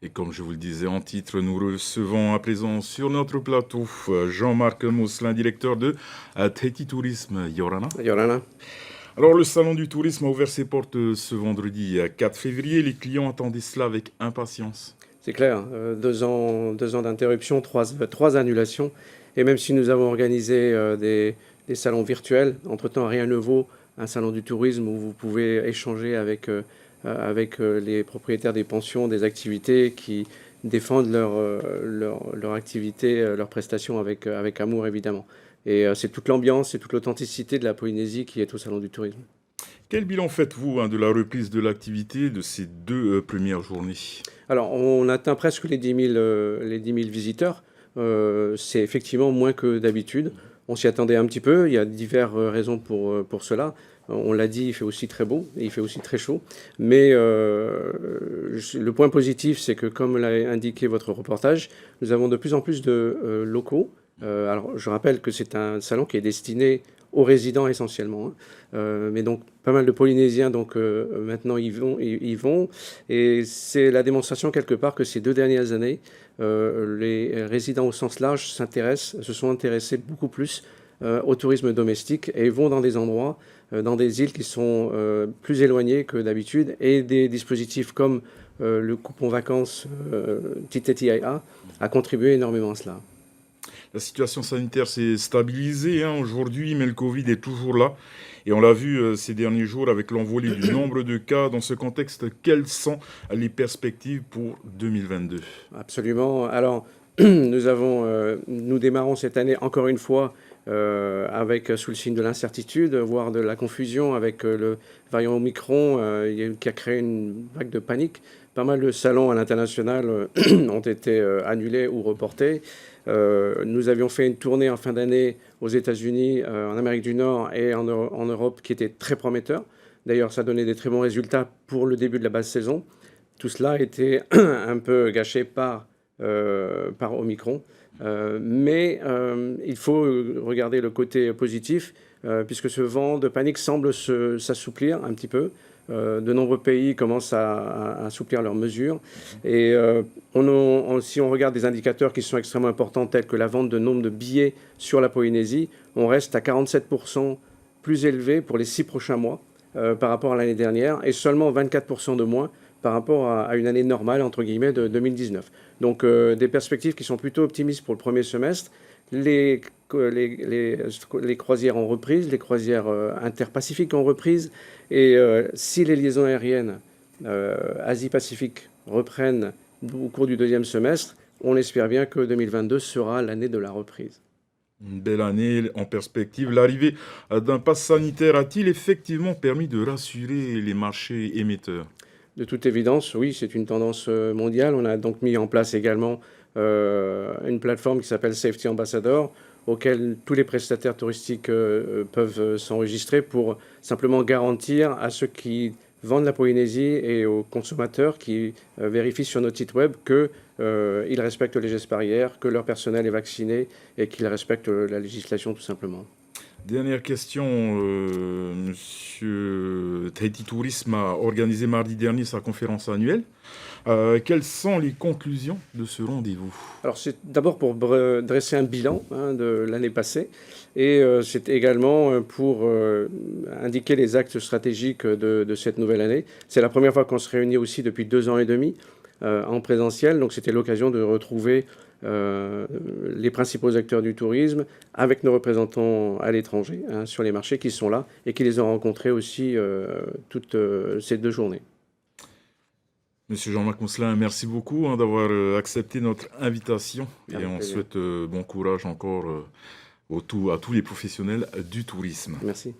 Et comme je vous le disais en titre, nous recevons à présent sur notre plateau Jean-Marc Mousselin, directeur de Tahiti Tourisme. Yorana. Yorana. Alors le salon du tourisme a ouvert ses portes ce vendredi 4 février. Les clients attendaient cela avec impatience. C'est clair, 2 ans d'interruption, trois annulations. Et même si nous avons organisé des salons virtuels, entre-temps rien ne vaut un salon du tourisme où vous pouvez échanger avec les propriétaires des pensions, des activités qui défendent leur activité, leurs prestations avec amour évidemment. Et c'est toute l'ambiance et toute l'authenticité de la Polynésie qui est au salon du tourisme. Quel bilan faites-vous de la reprise de l'activité de ces deux premières journées? Alors, on atteint presque les 10 000 visiteurs. C'est effectivement moins que d'habitude. On s'y attendait un petit peu. Il y a diverses raisons pour cela. On l'a dit, il fait aussi très beau et il fait aussi très chaud. Mais le point positif, c'est que, comme l'a indiqué votre reportage, nous avons de plus en plus de locaux. Alors, je rappelle que c'est un salon qui est destiné aux résidents essentiellement, hein. Mais donc pas mal de Polynésiens donc maintenant y vont et c'est la démonstration quelque part que ces 2 dernières années les résidents au sens large se sont intéressés beaucoup plus au tourisme domestique et vont dans des endroits, dans des îles qui sont plus éloignées que d'habitude, et des dispositifs comme le coupon vacances TTTIA a contribué énormément à cela. La situation sanitaire s'est stabilisée aujourd'hui, mais le Covid est toujours là. Et on l'a vu ces derniers jours avec l'envolée du nombre de cas. Dans ce contexte, quelles sont les perspectives pour 2022? Absolument. Alors, nous démarrons cette année encore une fois avec sous le signe de l'incertitude, voire de la confusion avec le variant Omicron qui a créé une vague de panique. Pas mal de salons à l'international ont été annulés ou reportés. Nous avions fait une tournée en fin d'année aux États-Unis, en Amérique du Nord et en Europe qui était très prometteur. D'ailleurs, ça donnait des très bons résultats pour le début de la basse saison. Tout cela a été un peu gâché par Omicron. Mais il faut regarder le côté positif, puisque ce vent de panique semble s'assouplir un petit peu. De nombreux pays commencent à assouplir leurs mesures. Et si on regarde des indicateurs qui sont extrêmement importants, tels que la vente de nombre de billets sur la Polynésie, on reste à 47% plus élevé pour les 6 prochains mois par rapport à l'année dernière, et seulement 24% de moins par rapport à une année normale, entre guillemets, de 2019. Donc des perspectives qui sont plutôt optimistes pour le premier semestre. Les croisières ont reprise, les croisières interpacifiques ont reprise, et si les liaisons aériennes Asie-Pacifique reprennent au cours du deuxième semestre, on espère bien que 2022 sera l'année de la reprise. Une belle année en perspective. L'arrivée d'un pass sanitaire a-t-il effectivement permis de rassurer les marchés émetteurs? De toute évidence, oui, c'est une tendance mondiale. On a donc mis en place également une plateforme qui s'appelle Safety Ambassador, auquel tous les prestataires touristiques peuvent s'enregistrer pour simplement garantir à ceux qui vendent la Polynésie et aux consommateurs qui vérifient sur notre site web qu'ils respectent les gestes barrières, que leur personnel est vacciné et qu'ils respectent la législation tout simplement. Dernière question, Monsieur Tahiti Tourisme a organisé mardi dernier sa conférence annuelle. Quelles sont les conclusions de ce rendez-vous? Alors c'est d'abord pour dresser un bilan de l'année passée, et c'est également pour indiquer les axes stratégiques de cette nouvelle année. C'est la première fois qu'on se réunit aussi depuis 2 ans et demi en présentiel, donc c'était l'occasion de retrouver les principaux acteurs du tourisme avec nos représentants à l'étranger sur les marchés qui sont là et qui les ont rencontrés aussi toutes ces 2 journées. Monsieur Jean-Marc Mousselin, merci beaucoup d'avoir accepté notre invitation, et on souhaite bon courage encore à tous les professionnels du tourisme. Merci.